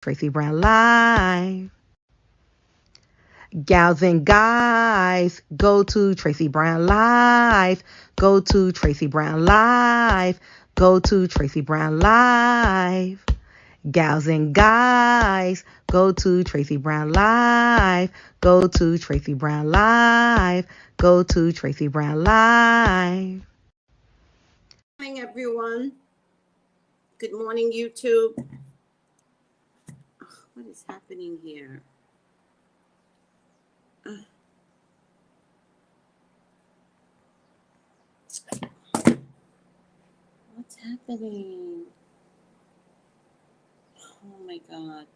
Tracey Brown Live. Gals and guys, go to Tracey Brown Live. Go to Tracey Brown Live. Go to Tracey Brown Live. Gals and guys, go to Tracey Brown Live. Go to Tracey Brown Live. Go to Tracey Brown Live. Good morning, everyone. Good morning, YouTube. What is happening here? What's happening? Oh my God.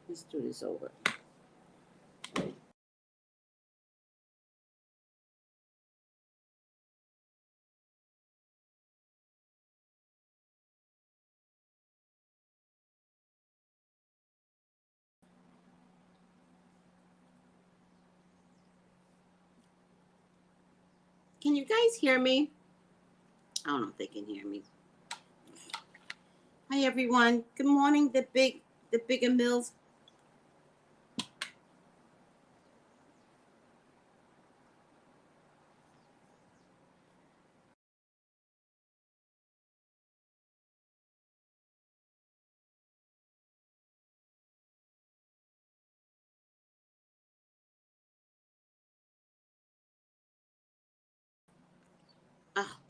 Let's do this over. Can you guys hear me? I don't know if they can hear me. Hi, everyone. Good morning, the bigger Mills.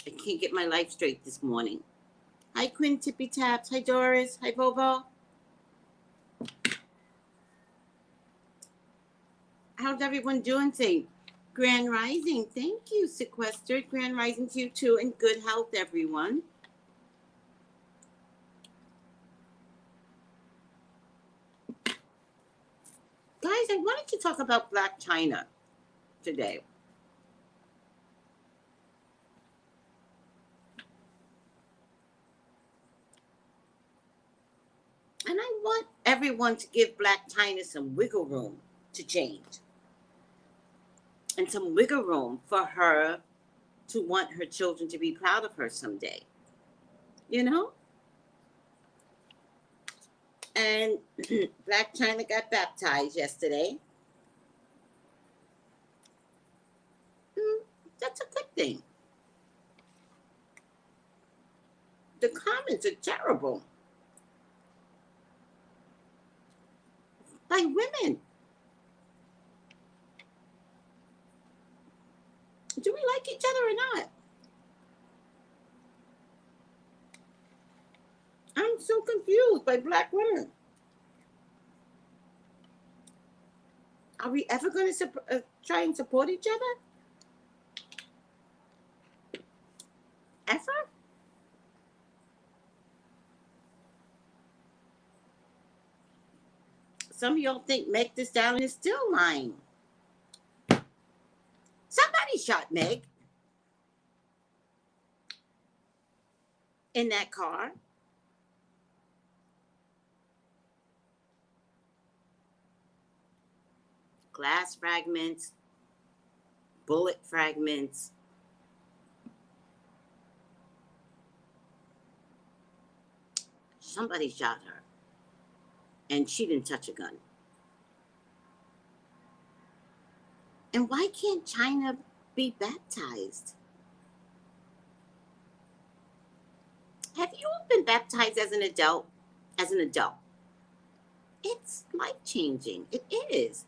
I can't get my life straight this morning. Hi, Quinn Tippy Taps. Hi, Doris. Hi, Bobo. How's everyone doing today? Grand Rising. Thank you, Sequestered. Grand Rising to you, too, and good health, everyone. Guys, I wanted to talk about Black China today. And I want everyone to give Black China some wiggle room to change. And some wiggle room for her to want her children to be proud of her someday. You know? And Black China got baptized yesterday. That's a good thing. The comments are terrible. By women. Do we like each other or not? I'm so confused by Black women. Are we ever going to try and support each other? Ever? Some of y'all think Meg Thee Stallion is still lying. Somebody shot Meg in that car. Glass fragments, bullet fragments. Somebody shot her, and she didn't touch a gun. And why can't China be baptized? Have you all been baptized as an adult? As an adult, it's life-changing. It is.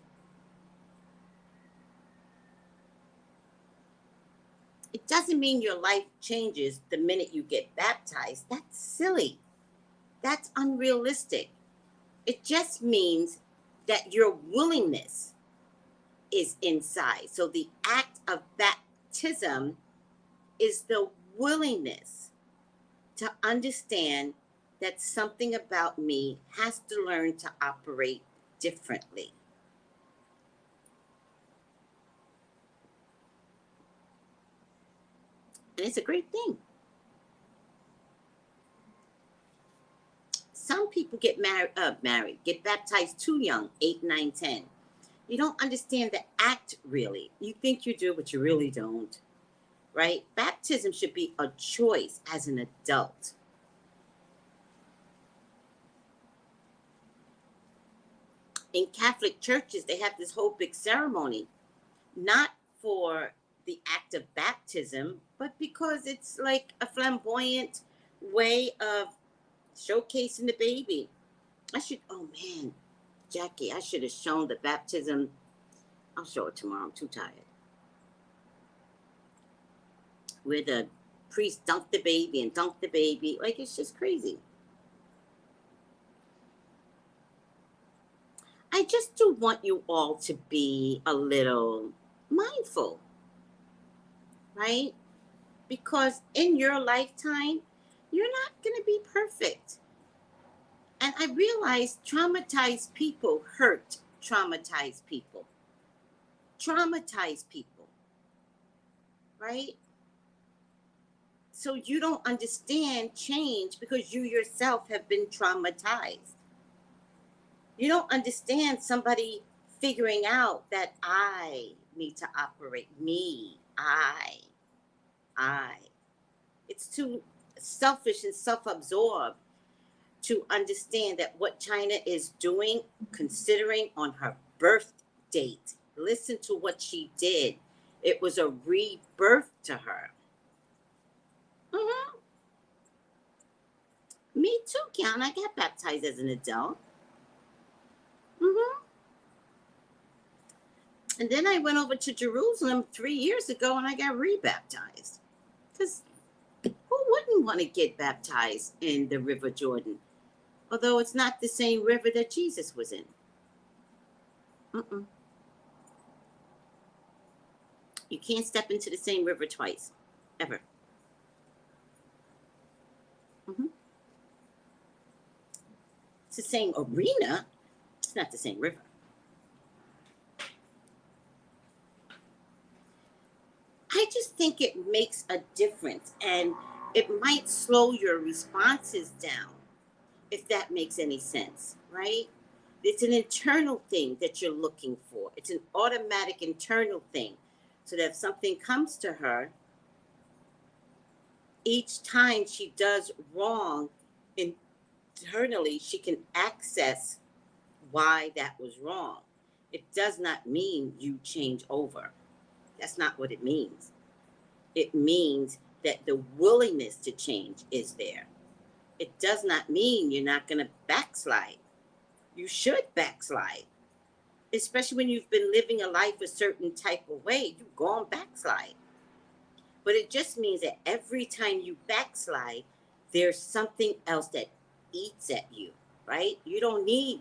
It doesn't mean your life changes the minute you get baptized. That's silly. That's unrealistic. It just means that your willingness is inside. So the act of baptism is the willingness to understand that something about me has to learn to operate differently. And it's a great thing. Some people get get baptized too young, 8, 9, 10. You don't understand the act, really. You think you do, but you really don't, right? Baptism should be a choice as an adult. In Catholic churches, they have this whole big ceremony, not for the act of baptism, but because it's like a flamboyant way of showcasing the baby. Oh man, Jackie, I should have shown the baptism. I'll show it tomorrow. I'm too tired. Where the priest dunked the baby and dunked the baby. Like, it's just crazy. I just do want you all to be a little mindful, right? Because in your lifetime, you're not going to be perfect. And I realize traumatized people hurt traumatized people. Traumatize people, right? So you don't understand change because you yourself have been traumatized. You don't understand somebody figuring out that I need to operate. Me, I. It's too selfish and self-absorbed to understand that what China is doing, considering on her birth date, listen to what she did. It was a rebirth to her. Mm-hmm. Me too, Kiana. I got baptized as an adult. Mm-hmm. And then I went over to Jerusalem 3 years ago and I got rebaptized. Because who wouldn't want to get baptized in the River Jordan? Although it's not the same river that Jesus was in. Mm-mm. You can't step into the same river twice, ever. Mm-hmm. It's the same arena. It's not the same river. I just think it makes a difference, and it might slow your responses down, if that makes any sense, right? It's an internal thing that you're looking for. It's an automatic internal thing. So that if something comes to her, each time she does wrong internally, she can access why that was wrong. It does not mean you change over. That's not what it means. It means that the willingness to change is there. It does not mean you're not going to backslide. You should backslide, especially when you've been living a life a certain type of way. You've gone backslide. But it just means that every time you backslide, there's something else that eats at you, right? You don't need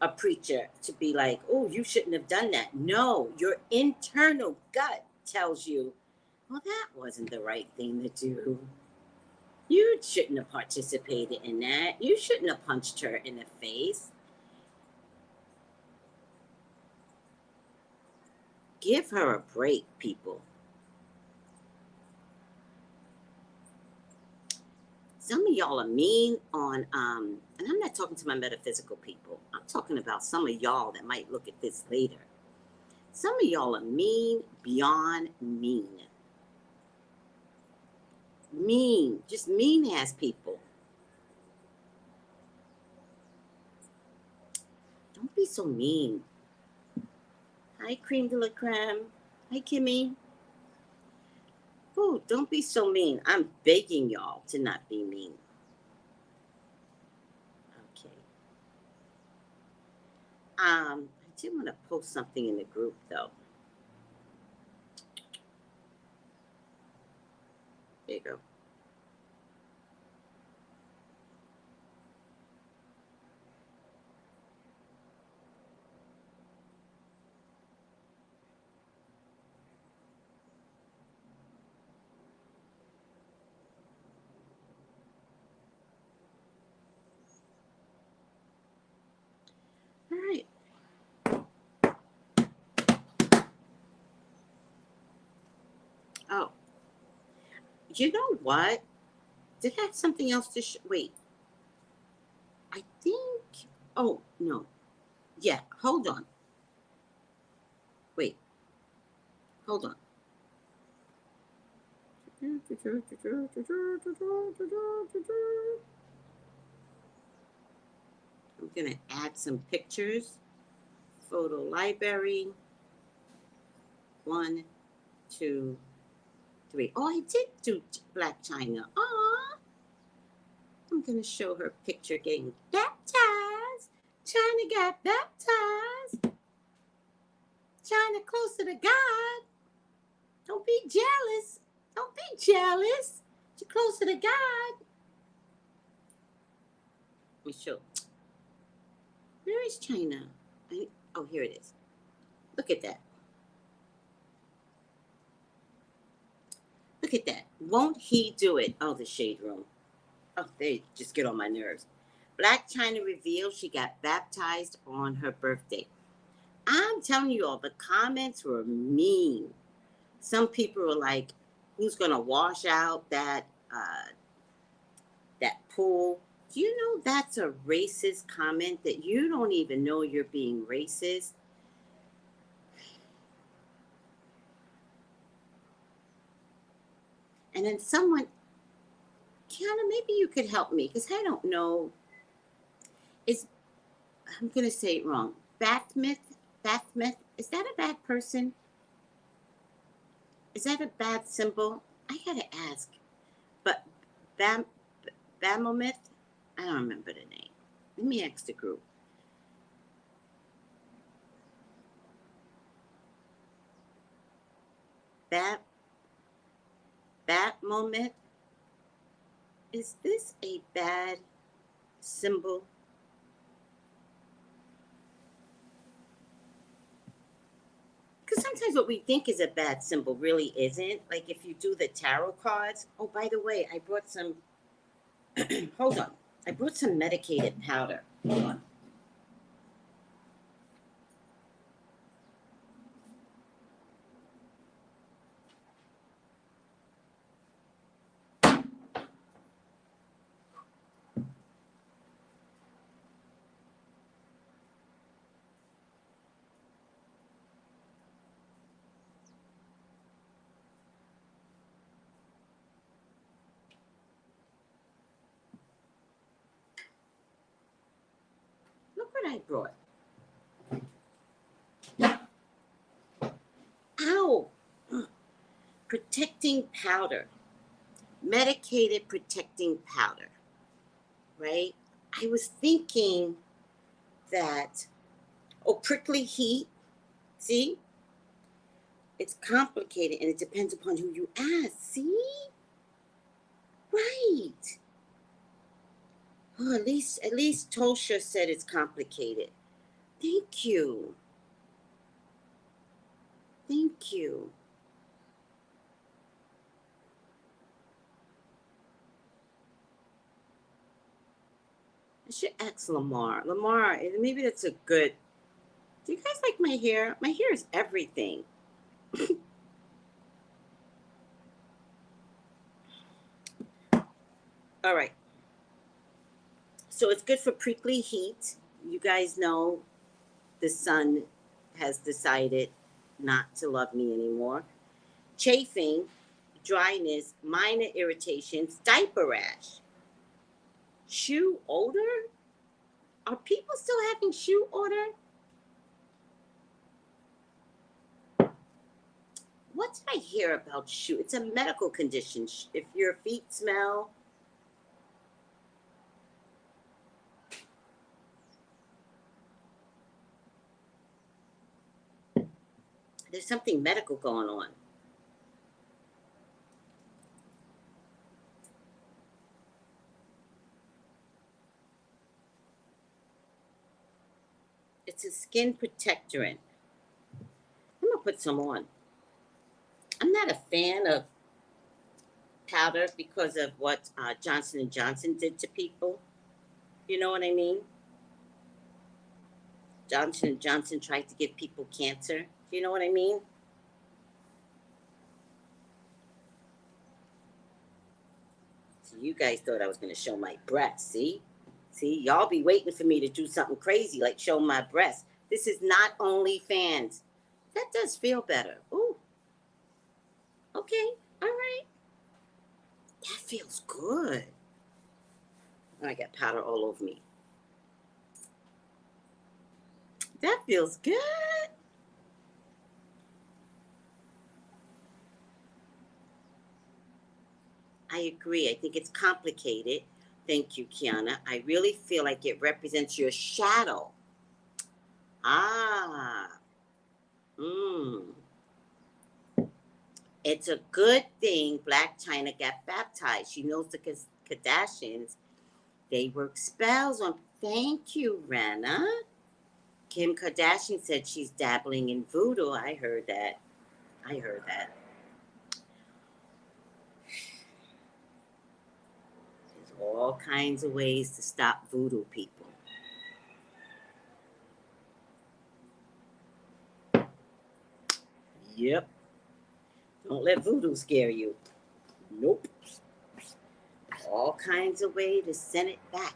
a preacher to be like, oh, you shouldn't have done that. No, your internal gut tells you, well, that wasn't the right thing to do. You shouldn't have participated in that. You shouldn't have punched her in the face. Give her a break, people. Some of y'all are mean on, and I'm not talking to my metaphysical people. I'm talking about some of y'all that might look at this later. Some of y'all are mean beyond mean. Mean, just mean ass people. Don't be so mean. Hi, Cream de la Creme. Hi, Kimmy. Oh, don't be so mean. I'm begging y'all to not be mean. Okay. I did want to post something in the group, though. There you go. All right. Oh, you know what? Did I have something else to wait? I think. Oh, no. Yeah, hold on. Wait. Hold on. I'm going to add some pictures. photo library. 1, 2, 3. Oh, I did do Black China. Aw. I'm going to show her picture getting baptized. China got baptized. China closer to God. Don't be jealous. Don't be jealous. You're closer to God. Let me show. Where is China? Oh, here it is. Look at that. Look at that. Won't he do it? Oh, the shade room. Oh, they just get on my nerves. Black China revealed she got baptized on her birthday. I'm telling you all, the comments were mean. Some people were like, who's going to wash out that pool? Do you know that's a racist comment, that you don't even know you're being racist? And then someone, Kiana, maybe you could help me, because I don't know. I'm going to say it wrong. Bathmith, is that a bad person? Is that a bad symbol? I got to ask. But Bamomith, I don't remember the name. Let me ask the group. Batmomith, is this a bad symbol? Because sometimes what we think is a bad symbol really isn't. Like if you do the tarot cards. Oh, by the way, I brought some. Hold on. I brought some medicated powder. Hold on. Look what I brought. Ow! Protecting powder. Medicated protecting powder. Right? I was thinking that, prickly heat. See? It's complicated and it depends upon who you ask. See? Right. Oh, at least Tosha said it's complicated. Thank you. Thank you. I should ask Lamar. Lamar, maybe that's a good. Do you guys like my hair? My hair is everything. All right. So it's good for prickly heat. You guys know the sun has decided not to love me anymore. Chafing, dryness, minor irritations, diaper rash. Shoe odor? Are people still having shoe odor? What did I hear about shoe? It's a medical condition. If your feet smell. There's something medical going on. It's a skin protectorant. I'm going to put some on. I'm not a fan of powder because of what Johnson & Johnson did to people. You know what I mean? Johnson & Johnson tried to give people cancer. Do you know what I mean? So you guys thought I was going to show my breasts, see? See, y'all be waiting for me to do something crazy like show my breasts. This is not OnlyFans. That does feel better. Ooh. Okay, all right. That feels good. I got powder all over me. That feels good. I agree. I think it's complicated. Thank you, Kiana. I really feel like it represents your shadow. Ah. Mm. It's a good thing Black China got baptized. She knows the Kardashians. They work spells on. Thank you, Rana. Kim Kardashian said she's dabbling in voodoo. I heard that. There's all kinds of ways to stop voodoo people. Yep. Don't let voodoo scare you. Nope. All kinds of ways to send it back.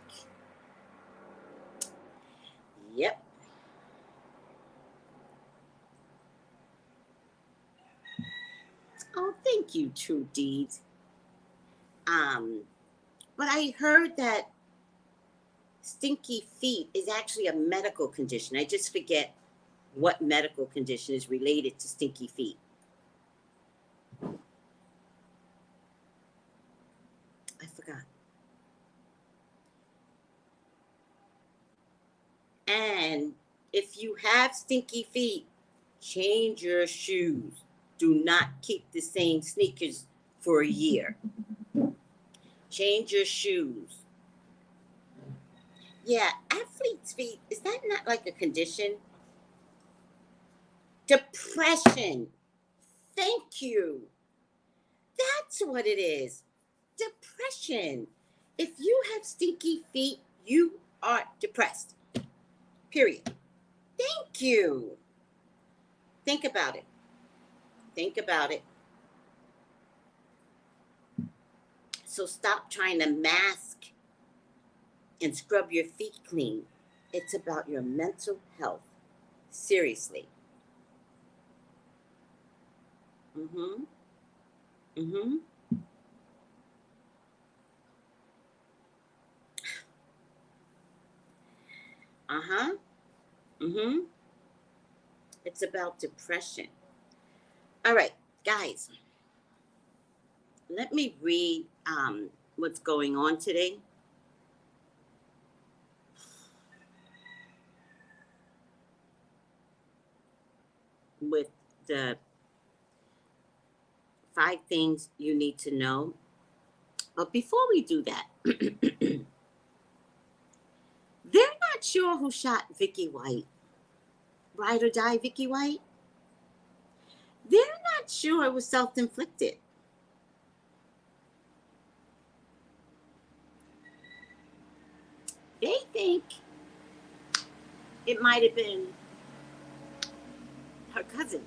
Yep. Oh, thank you, True Deeds. But I heard that stinky feet is actually a medical condition. I just forget what medical condition is related to stinky feet. I forgot. And if you have stinky feet, change your shoes. Do not keep the same sneakers for a year. Change your shoes. Yeah, athlete's feet, is that not like a condition? Depression. Thank you. That's what it is. Depression. If you have stinky feet, you are depressed. Period. Thank you. Think about it. Think about it. So stop trying to mask and scrub your feet clean. It's about your mental health. Seriously. Mm-hmm. Mm-hmm. Uh-huh. Mm-hmm. It's about depression. All right, guys. Let me read what's going on today. With the 5 things you need to know. But before we do that, they're not sure who shot Vicky White. Ride or die Vicky White. They're not sure it was self-inflicted. They think it might have been her cousin.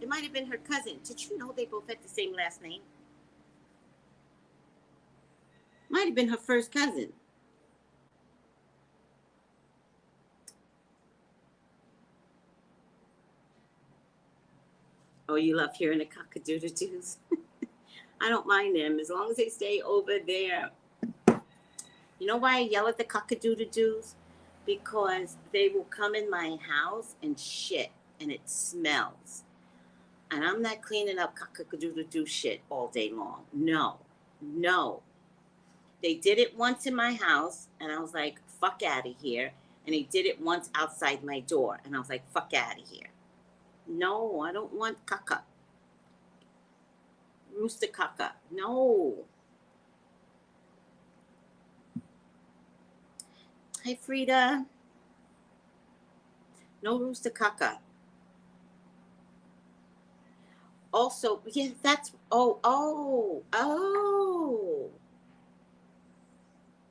It might have been her cousin. Did you know they both had the same last name? Might have been her first cousin. Oh, you love hearing the cock-a-doodle-doos? I don't mind them as long as they stay over there. You know why I yell at the cock-a-doodle-doos? Because they will come in my house and shit, and it smells. And I'm not cleaning up cock-a-doodle-doo shit all day long. No. They did it once in my house, and I was like, fuck out of here. And they did it once outside my door, and I was like, fuck out of here. No, I don't want caca. Rooster caca. No. Hi, Frida. No rooster caca. Also, yeah, that's, oh.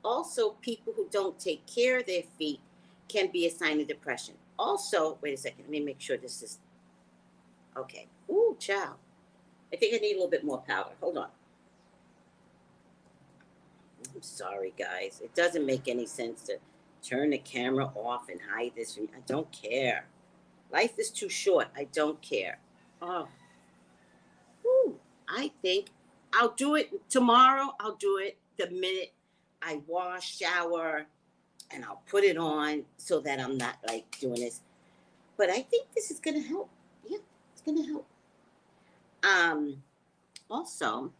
Also, people who don't take care of their feet can be a sign of depression. Also, wait a second, let me make sure this is, okay. Ooh, child. I think I need a little bit more powder. Hold on. I'm sorry, guys. It doesn't make any sense to turn the camera off and hide this from you. I don't care. Life is too short. I don't care. Oh. Whew. I think I'll do it tomorrow. I'll do it the minute I wash, shower, and I'll put it on so that I'm not like doing this. But I think this is gonna help. Yeah, it's gonna help. Also,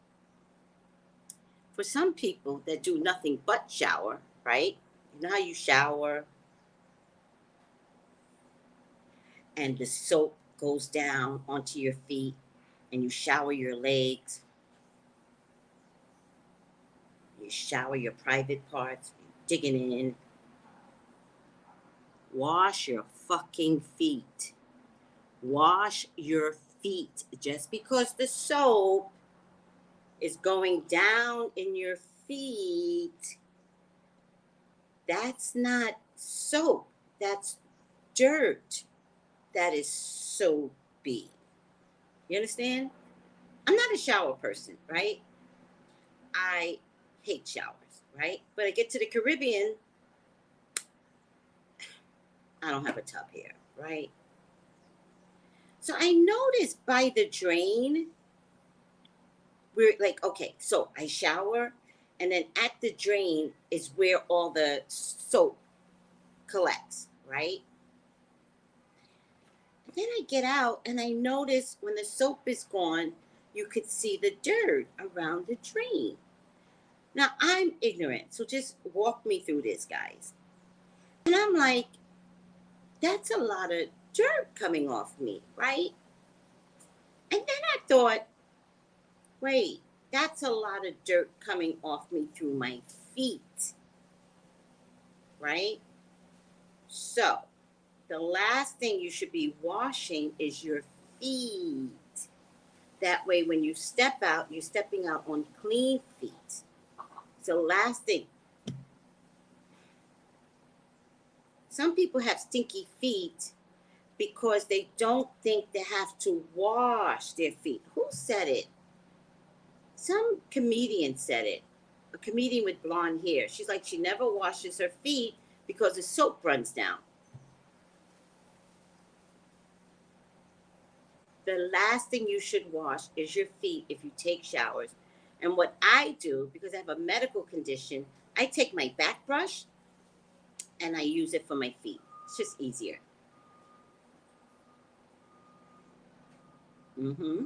for some people that do nothing but shower, right? You know how you shower and the soap goes down onto your feet and you shower your legs, you shower your private parts, digging in. Wash your fucking feet. Wash your feet. Just because the soap is going down in your feet, that's not soap. That's dirt. That is soapy. You understand? I'm not a shower person, right? I hate showers, right? But I get to the Caribbean, I don't have a tub here, right? So I noticed by the drain, we're like, okay, so I shower, and then at the drain is where all the soap collects, right? And then I get out and I notice when the soap is gone, you could see the dirt around the drain. Now I'm ignorant, so just walk me through this, guys. And I'm like, that's a lot of dirt coming off me, right? And then I thought, wait, that's a lot of dirt coming off me through my feet, right? So, the last thing you should be washing is your feet. That way, when you step out, you're stepping out on clean feet. So, last thing. Some people have stinky feet because they don't think they have to wash their feet. Who said it? Some comedian said it. A comedian with blonde hair. She's like, she never washes her feet because the soap runs down. The last thing you should wash is your feet if you take showers. And what I do, because I have a medical condition, I take my back brush and I use it for my feet. It's just easier. Mm-hmm.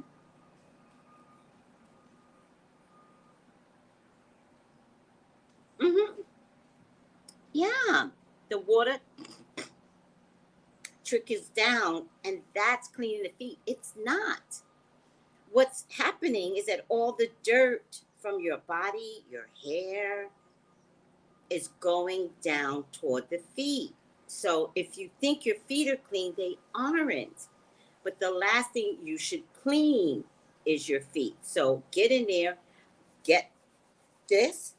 Mm-hmm. Yeah. The water trickles down and that's cleaning the feet. It's not. What's happening is that all the dirt from your body, your hair, is going down toward the feet. So if you think your feet are clean, they aren't. But the last thing you should clean is your feet. So get in there, get this,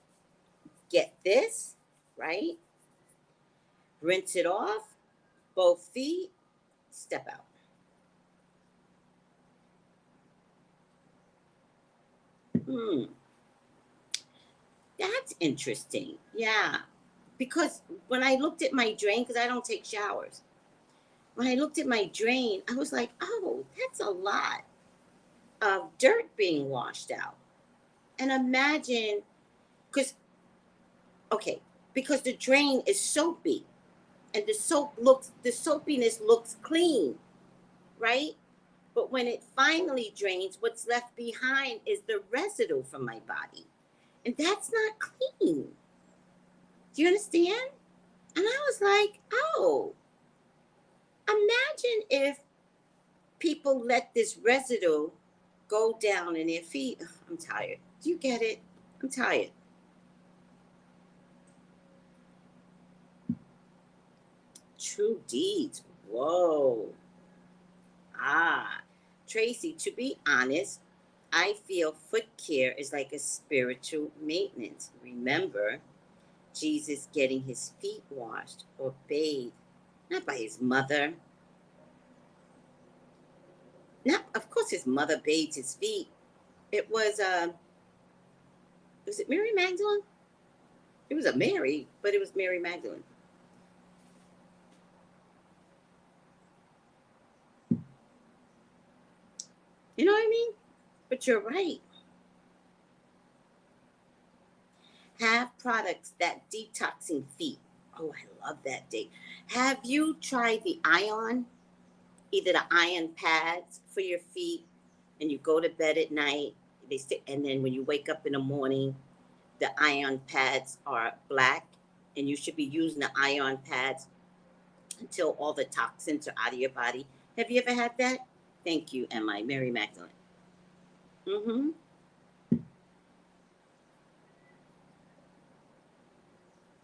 right? Rinse it off, both feet, step out. Hmm, that's interesting. Yeah. Because when I looked at my drain, because I don't take showers, when I looked at my drain, I was like, oh, that's a lot of dirt being washed out. And imagine, because, okay, because the drain is soapy and the soapiness looks clean, right? But when it finally drains, what's left behind is the residue from my body. And that's not clean. Do you understand? And I was like, oh, imagine if people let this residue go down in their feet. Ugh, I'm tired. Do you get it? I'm tired. True deeds. Whoa. Ah. Tracy, to be honest, I feel foot care is like a spiritual maintenance. Remember, Jesus getting his feet washed or bathed, not by his mother. Not, of course, his mother bathed his feet. It was it Mary Magdalene? It was a Mary, but it was Mary Magdalene. You know what I mean? But you're right. Have products that detoxing feet. Oh, I love that date. Have you tried the ion? Either the iron pads for your feet, and you go to bed at night. They sit, and then when you wake up in the morning, the ion pads are black, and you should be using the ion pads until all the toxins are out of your body. Have you ever had that? Thank you, Emma, Mary Magdalene. Mm-hmm.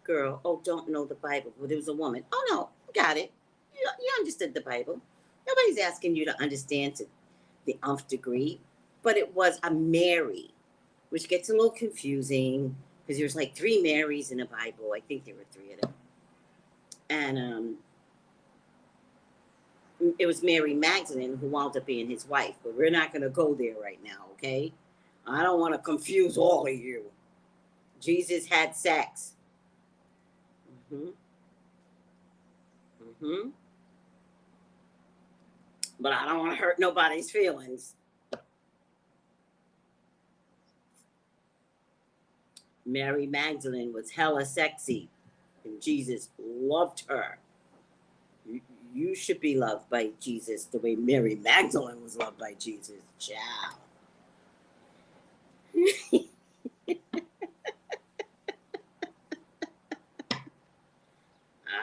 Girl, oh, don't know the Bible. Well, there was a woman. Oh, no, got it. You understood the Bible. Nobody's asking you to understand to the nth degree, but it was a Mary, which gets a little confusing because there's like 3 Marys in the Bible. I think there were 3 of them. And it was Mary Magdalene who wound up being his wife, but we're not going to go there right now, okay? I don't want to confuse all of you. Jesus had sex. Mm-hmm. Mm-hmm. But I don't want to hurt nobody's feelings. Mary Magdalene was hella sexy, and Jesus loved her. You should be loved by Jesus the way Mary Magdalene was loved by Jesus. Ciao.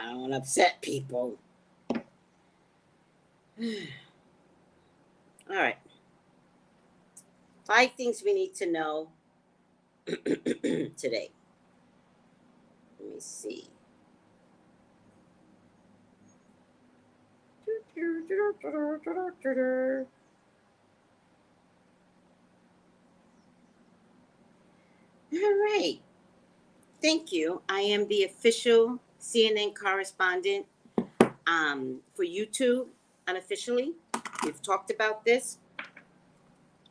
I don't want to upset people. All right. 5 things we need to know today. Let me see. All right. Thank you. I am the official CNN correspondent for YouTube unofficially. We've talked about this.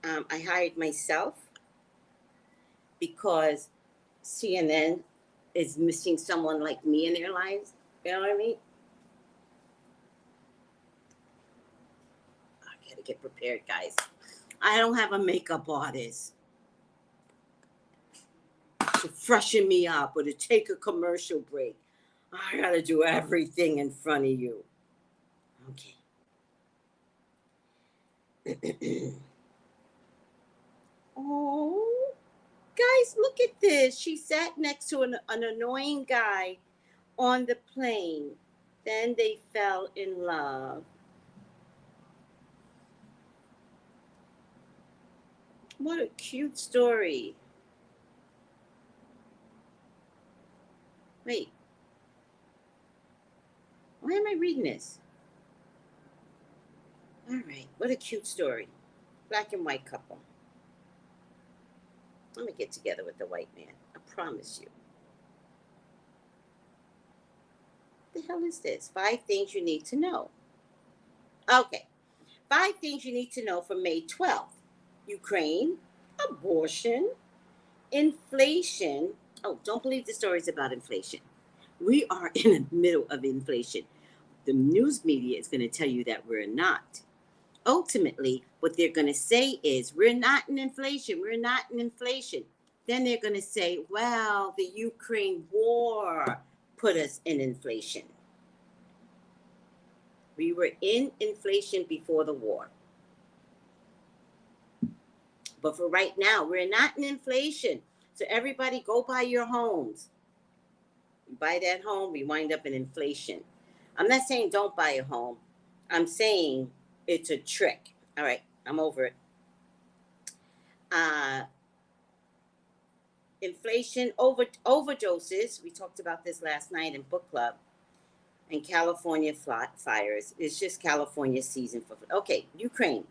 I hired myself because CNN is missing someone like me in their lives. You know what I mean? I gotta get prepared, guys. I don't have a makeup artist to freshen me up or to take a commercial break. I gotta do everything in front of you. Okay. Oh, guys, look at this. She sat next to an annoying guy on the plane. Then they fell in love. What a cute story. Wait. Why am I reading this? All right. What a cute story. Black and white couple. I'm going to get together with the white man. I promise you. What the hell is this? 5 things you need to know. Okay. 5 things you need to know for May 12th. Ukraine, abortion, inflation. Oh, don't believe the stories about inflation. We are in the middle of inflation. The news media is going to tell you that we're not. Ultimately, what they're going to say is, we're not in inflation. We're not in inflation. Then they're going to say, well, the Ukraine war put us in inflation. We were in inflation before the war. But for right now, we're not in inflation. So everybody go buy your homes. You buy that home, we wind up in inflation. I'm not saying don't buy a home. I'm saying it's a trick. All right, I'm over it. Inflation, overdoses. We talked about this last night in book club. And California fires. It's just California season for. Okay, Ukraine.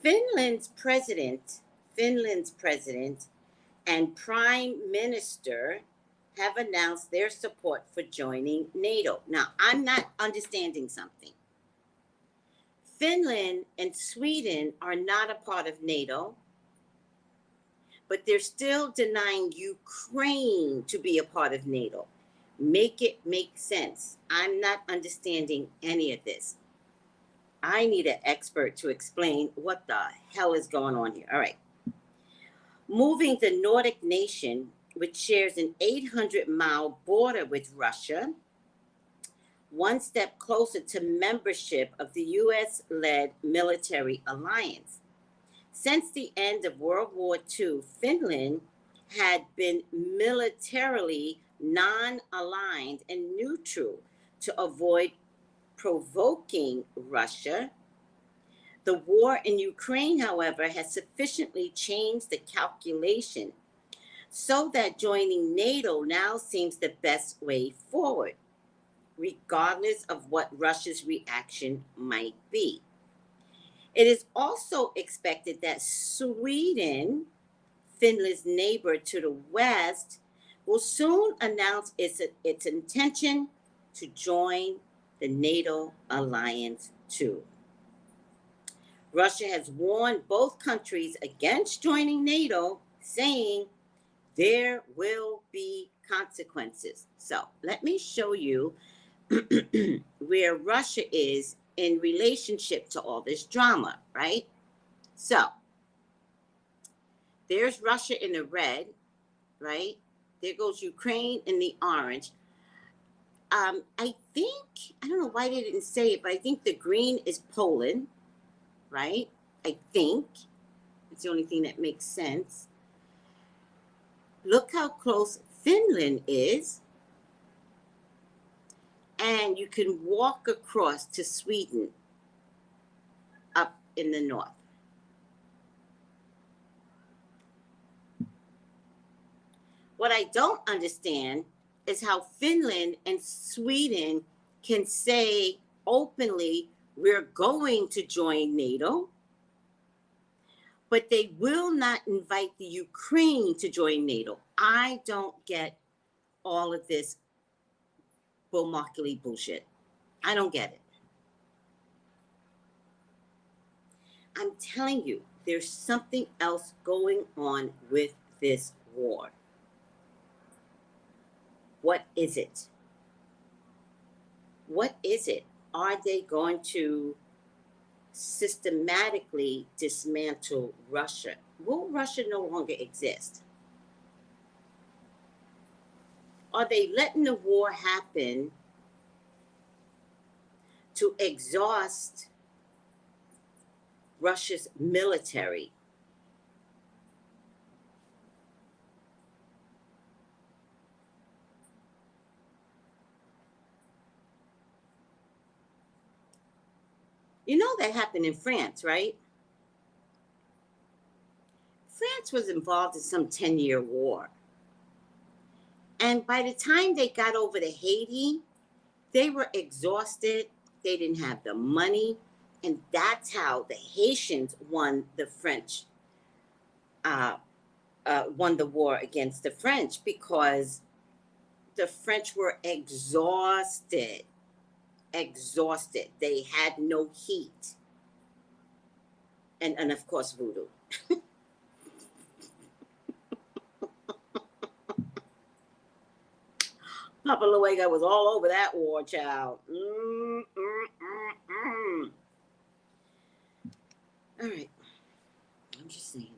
Finland's president and prime minister have announced their support for joining NATO. Now, I'm not understanding something. Finland and Sweden are not a part of NATO, but they're still denying Ukraine to be a part of NATO. Make it make sense. I'm not understanding any of this. I need an expert to explain what the hell is going on here. All right. Moving the Nordic nation which shares an 800-mile border with Russia, one step closer to membership of the U.S.-led military alliance. Since the end of World War II, Finland had been militarily non-aligned and neutral to avoid provoking Russia. The war in Ukraine, however, has sufficiently changed the calculation so that joining NATO now seems the best way forward, regardless of what Russia's reaction might be. It is also expected that Sweden, Finland's neighbor to the west, will soon announce its intention to join the NATO alliance too. Russia has warned both countries against joining NATO, saying there will be consequences. So let me show you where Russia is in relationship to all this drama, right? So there's Russia in the red, right? There goes Ukraine in the orange. I think, I don't know why they didn't say it, but I think the green is Poland, right? I think. It's the only thing that makes sense. Look how close Finland is. And you can walk across to Sweden up in the north. What I don't understand is how Finland and Sweden can say openly, we're going to join NATO, but they will not invite the Ukraine to join NATO. I don't get all of this bullshit. I don't get it. I'm telling you, there's something else going on with this war. What is it? What is it? Are they going to systematically dismantle Russia? Will Russia no longer exist? Are they letting the war happen to exhaust Russia's military? You know that happened in France, right? France was involved in some 10-year war. And by the time they got over to Haiti, they were exhausted. They didn't have the money. And that's how the Haitians won the French, won the war against the French, because the French were exhausted. They had no heat. And of course, voodoo. BABALU-AYE was all over that war, child. All right. I'm just saying.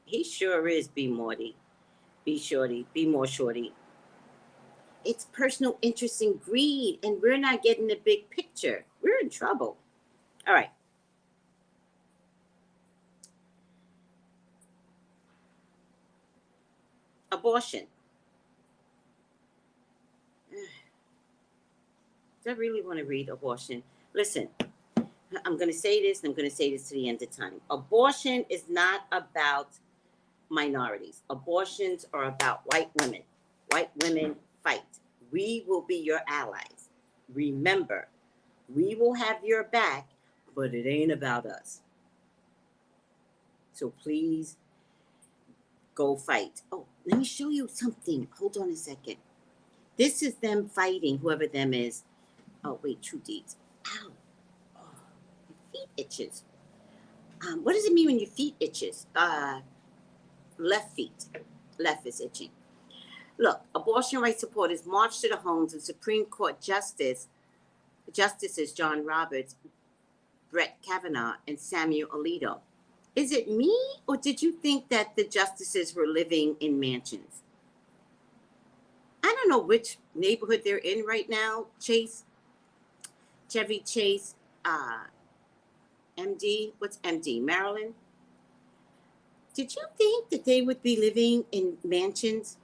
He sure is B Morty. B Shorty. Be more shorty. It's personal interest and greed, and we're not getting the big picture. We're in trouble. All right. Abortion. Do I really want to read abortion? Listen, I'm going to say this, and I'm going to say this to the end of time. Abortion is not about minorities. Abortions are about white women. White women fight. We will be your allies. Remember, we will have your back, but it ain't about us. So please go fight. Oh, let me show you something. Hold on a second. This is them fighting, whoever them is. Oh, wait, True Deeds. Ow. Oh, my feet itches. What does it mean when your feet itches? Left feet. Left is itching. Look, abortion rights supporters marched to the homes of Supreme Court Justices John Roberts, Brett Kavanaugh, and Samuel Alito. Is it me, or did you think that the justices were living in mansions? I don't know which neighborhood they're in right now. Chevy Chase, MD. What's MD? Maryland. Did you think that they would be living in mansions?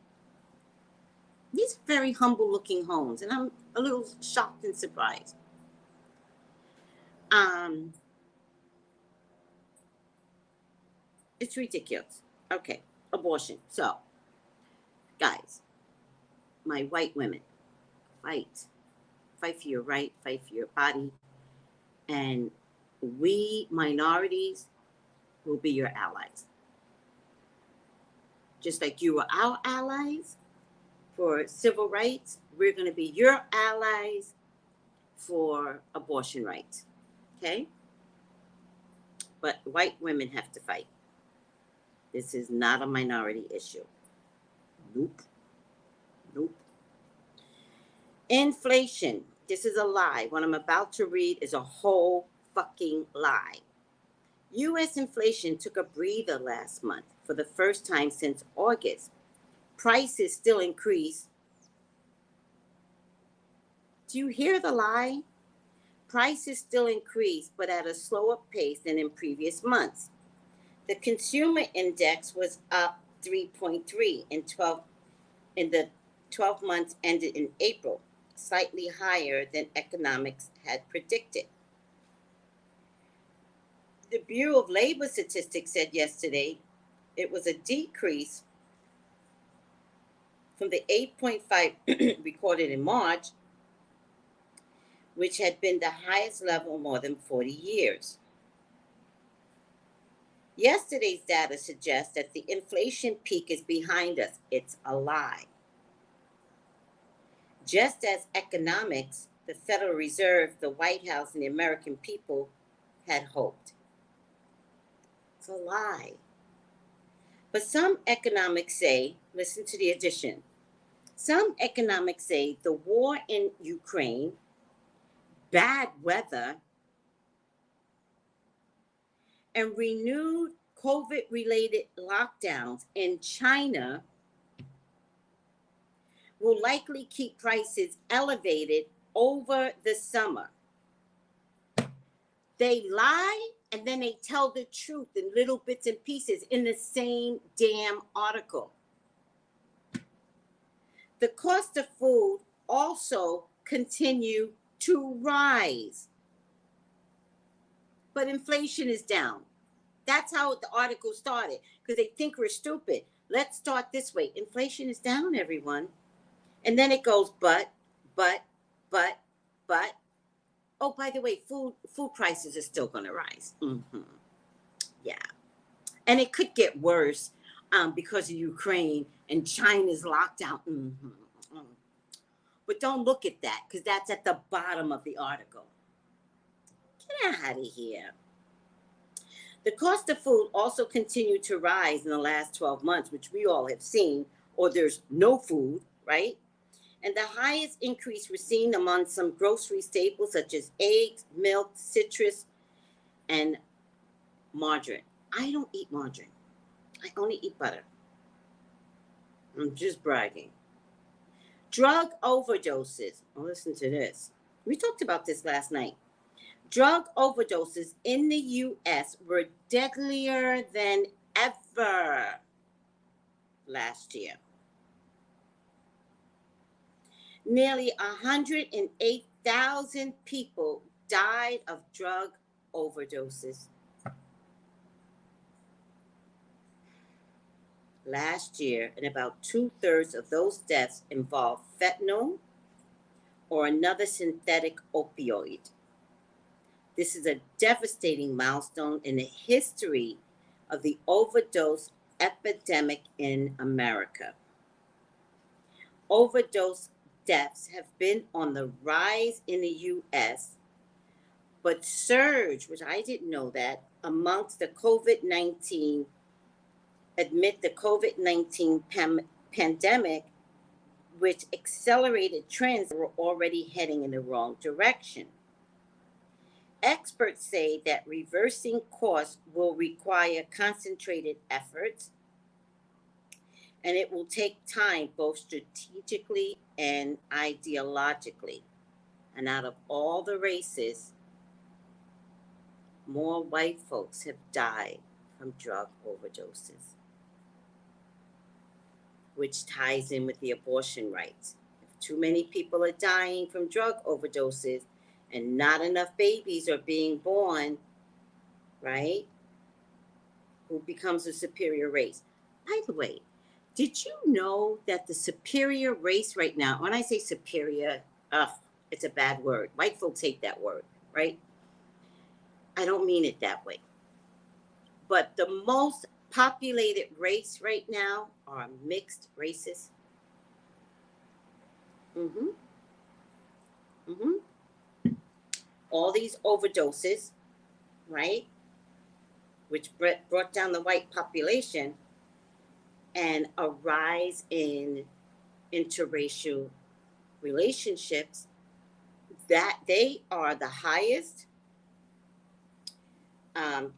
These are very humble looking homes, and I'm a little shocked and surprised. It's ridiculous. Okay, abortion. So, guys, my white women, fight for your right, fight for your body, and we minorities will be your allies. Just like you were our allies for civil rights, we're going to be your allies for abortion rights. Okay? But white women have to fight. This is not a minority issue. Nope. Nope. Inflation. This is a lie. What I'm about to read is a whole fucking lie. U.S. inflation took a breather last month for the first time since August. Prices still increase. Do you hear the lie? Prices still increase, but at a slower pace than in previous months. The consumer index was up 3.3 in the 12 months ended in April, slightly higher than economics had predicted. The Bureau of Labor Statistics said yesterday it was a decrease from the 8.5 recorded in March, which had been the highest level in more than 40 years. Yesterday's data suggests that the inflation peak is behind us. It's a lie. Just as economics, the Federal Reserve, the White House, and the American people had hoped. It's a lie. But some economics say, listen to the addition. Some economics say the war in Ukraine, bad weather, and renewed COVID-related lockdowns in China will likely keep prices elevated over the summer. They lie and then they tell the truth in little bits and pieces in the same damn article. The cost of food also continue to rise. But inflation is down. That's how the article started, because they think we're stupid. Let's start this way. Inflation is down, everyone. And then it goes, but. Oh, by the way, food prices are still going to rise. Yeah. And it could get worse because of Ukraine and China's lockdown. But don't look at that, because that's at the bottom of the article. Get out of here. The cost of food also continued to rise in the last 12 months, which we all have seen, or there's no food, right? And the highest increase was seen among some grocery staples such as eggs, milk, citrus, and margarine. I don't eat margarine. I only eat butter. I'm just bragging. Drug overdoses. Oh, listen to this. We talked about this last night. Drug overdoses in the U.S. were deadlier than ever last year. Nearly 108,000 people died of drug overdoses last year, and about 2/3 of those deaths involved fentanyl or another synthetic opioid. This is a devastating milestone in the history of the overdose epidemic in America. Overdose deaths have been on the rise in the U.S., but surge, which I didn't know that, amongst the COVID-19 pandemic, which accelerated trends that were already heading in the wrong direction. Experts say that reversing course will require concentrated efforts, and it will take time both strategically and ideologically. And out of all the races, more white folks have died from drug overdoses, which ties in with the abortion rights. If too many people are dying from drug overdoses and not enough babies are being born, right? Who becomes a superior race? By the way, did you know that the superior race right now, when I say superior, it's a bad word. White folks hate that word, right? I don't mean it that way. But the most populated race right now are mixed races. Mm-hmm. Mm-hmm. All these overdoses, right? Which brought down the white population, and a rise in interracial relationships, that they are the highest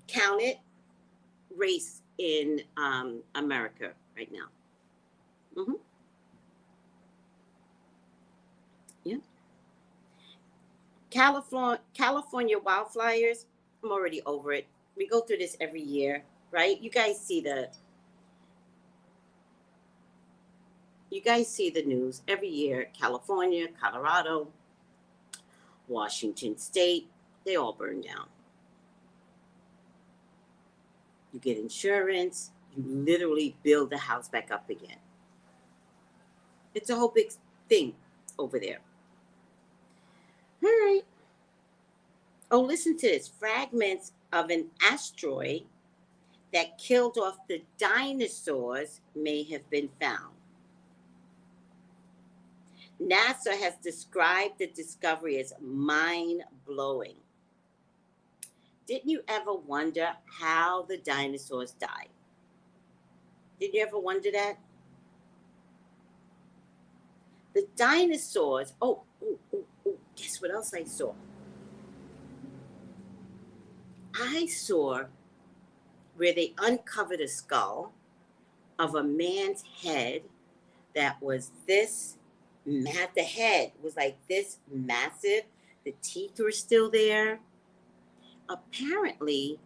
counted race in America right now. Mm-hmm. Yeah. California wildfires, I'm already over it. We go through this every year, right? You guys see the news every year. California, Colorado, Washington State, they all burn down. You get insurance, you literally build the house back up again. It's a whole big thing over there. All right. Oh, listen to this. Fragments of an asteroid that killed off the dinosaurs may have been found. NASA has described the discovery as mind-blowing. Didn't you ever wonder how the dinosaurs died? Did you ever wonder that? The dinosaurs, guess what else I saw? I saw where they uncovered a skull of a man's head that was this, the head was like this massive. The teeth were still there. Apparently,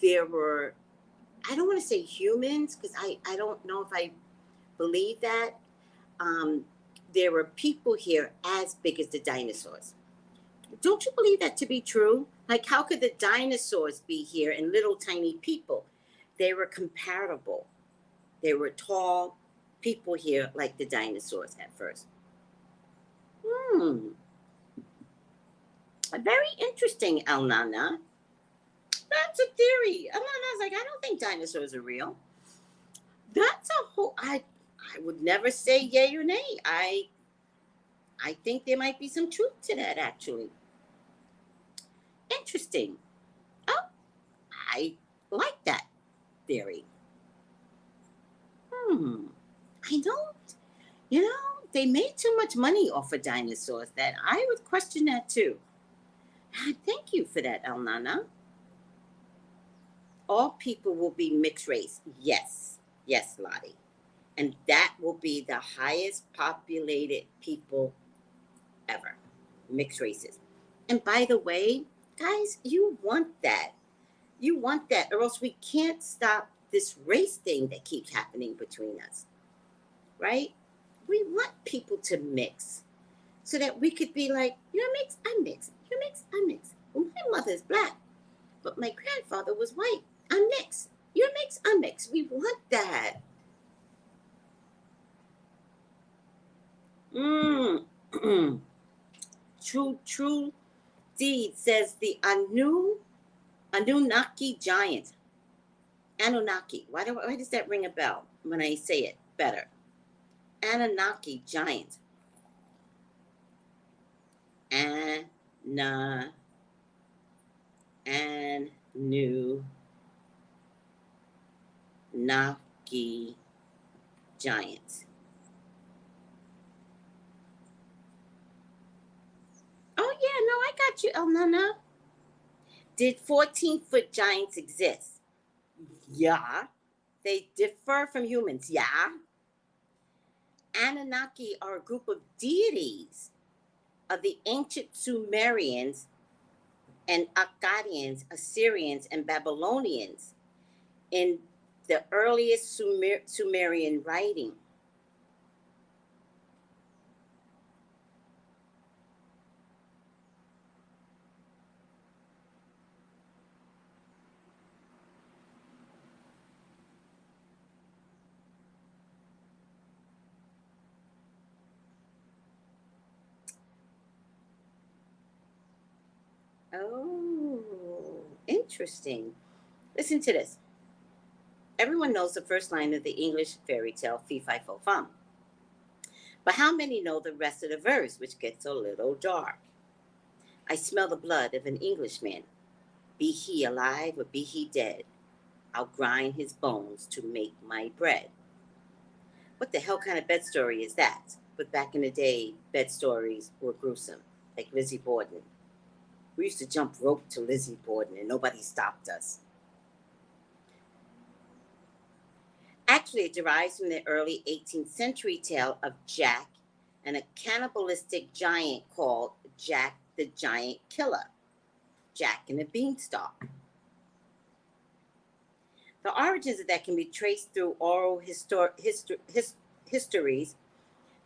there were, I don't want to say humans, because I don't know if I believe that. There were people here as big as the dinosaurs. Don't you believe that to be true? Like, how could the dinosaurs be here and little tiny people? They were comparable. They were tall people here like the dinosaurs at first. Very interesting, El Nana. That's a theory. El Nana's like, I don't think dinosaurs are real. That's a whole, I would never say yay or nay. I think there might be some truth to that, actually. Interesting. Oh, I like that theory. I don't, they made too much money off of dinosaurs that I would question that too. Thank you for that, El Nana. All people will be mixed race. Yes, Lottie. And that will be the highest populated people ever. Mixed races. And by the way, guys, you want that. You want that, or else we can't stop this race thing that keeps happening between us. Right? We want people to mix so that we could be like, you're mixed, I'm mixed. You're mixed, I'm mixed. Well, my mother's black, but my grandfather was white. I'm mixed. You're mixed, I'm mixed. We want that. True Deed says the Anunnaki giant. Anunnaki. Why does that ring a bell when I say it better? Anunnaki giant. Anunnaki giant. Oh yeah, no, I got you, El Nana. Did 14-foot giants exist? Yeah. They differ from humans? Yeah. Anunnaki are a group of deities of the ancient Sumerians and Akkadians, Assyrians, and Babylonians in the earliest Sumerian writing. Oh, interesting. Listen to this. Everyone knows the first line of the English fairy tale, Fee Fi Fo Fum. But how many know the rest of the verse, which gets a little dark? I smell the blood of an Englishman. Be he alive or be he dead, I'll grind his bones to make my bread. What the hell kind of bed story is that? But back in the day, bed stories were gruesome, like Lizzie Borden. We used to jump rope to Lizzie Borden and nobody stopped us. Actually, it derives from the early 18th century tale of Jack and a cannibalistic giant called Jack the Giant Killer, Jack and the Beanstalk. The origins of that can be traced through oral histories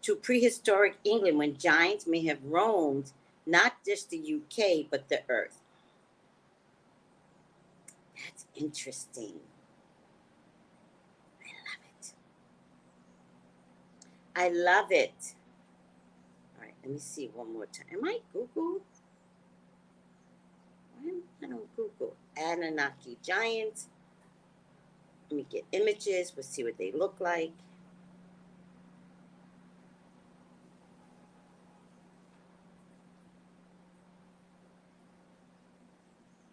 to prehistoric England when giants may have roamed not just the UK, but the earth. That's interesting. I love it. All right, let me see one more time. Am I Google? Why am I on Google? Anunnaki giants. Let me get images. We'll see what they look like.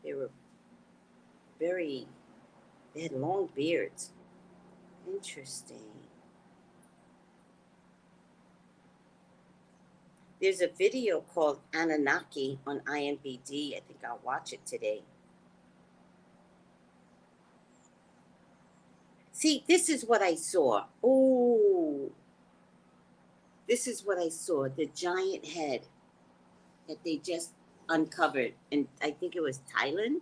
They were they had long beards. Interesting. There's a video called Anunnaki on IMBD. I think I'll watch it today. See, this is what I saw. Oh, this is what I saw. The giant head that they just uncovered. And I think it was Thailand.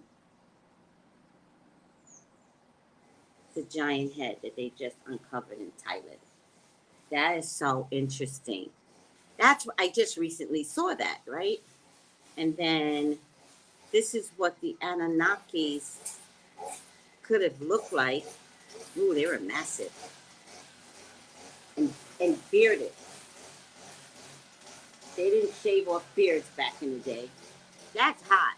The giant head that they just uncovered in Thailand. That is so interesting. That's what I just recently saw that, right? And then this is what the Anunnakis could have looked like. Ooh, they were massive. And bearded. They didn't shave off beards back in the day. That's hot.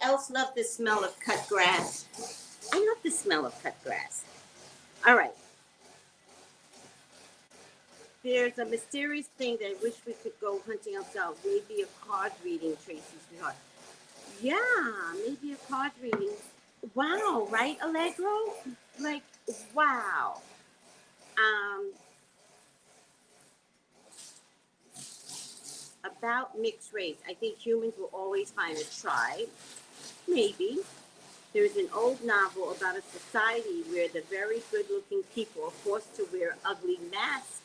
Else love the smell of cut grass? I love the smell of cut grass. All right. There's a mysterious thing that I wish we could go hunting ourselves. Maybe a card reading, Tracy, sweetheart. Yeah, maybe a card reading. Wow, right, Allegro? Like, wow. About mixed race. I think humans will always find a tribe. Maybe. There's an old novel about a society where the very good-looking people are forced to wear ugly masks,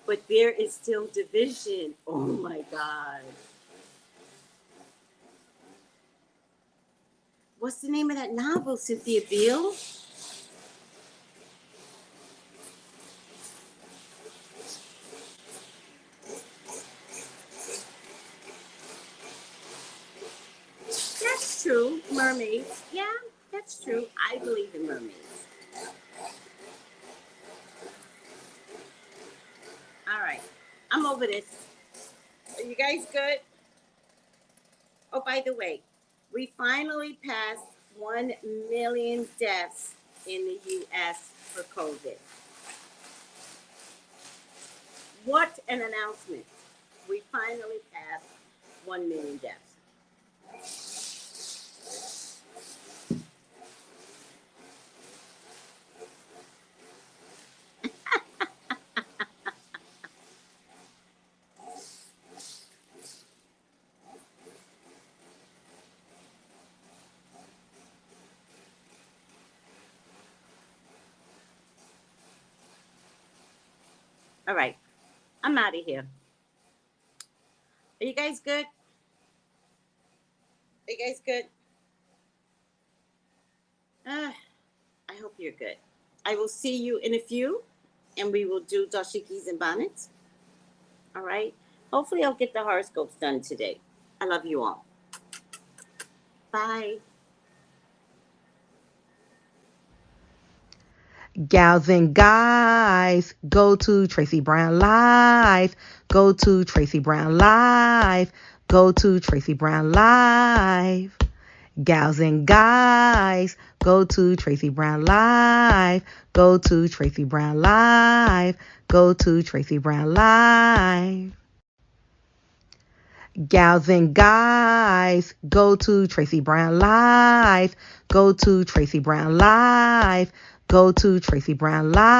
but there is still division. Oh my God. What's the name of that novel, Cynthia Beale? That's true. Mermaids. Yeah, that's true. I believe in mermaids. All right. I'm over this. Are you guys good? Oh, by the way, we finally passed 1 million deaths in the U.S. for COVID. What an announcement. We finally passed 1 million deaths. All right, I'm out of here. Are you guys good? Are you guys good? I hope you're good. I will see you in a few, and we will do dashikis and bonnets. All right? Hopefully, I'll get the horoscopes done today. I love you all. Bye. Gals and guys, go to Tracey Brown Live. Go to Tracey Brown Live. Go to Tracey Brown Live. Gals and guys, go to Tracey Brown Live. Go to Tracey Brown Live. Go to Tracey Brown Live. Gals and guys, go to Tracey Brown Live. Go to Tracey Brown Live. Go to Tracey Brown Live.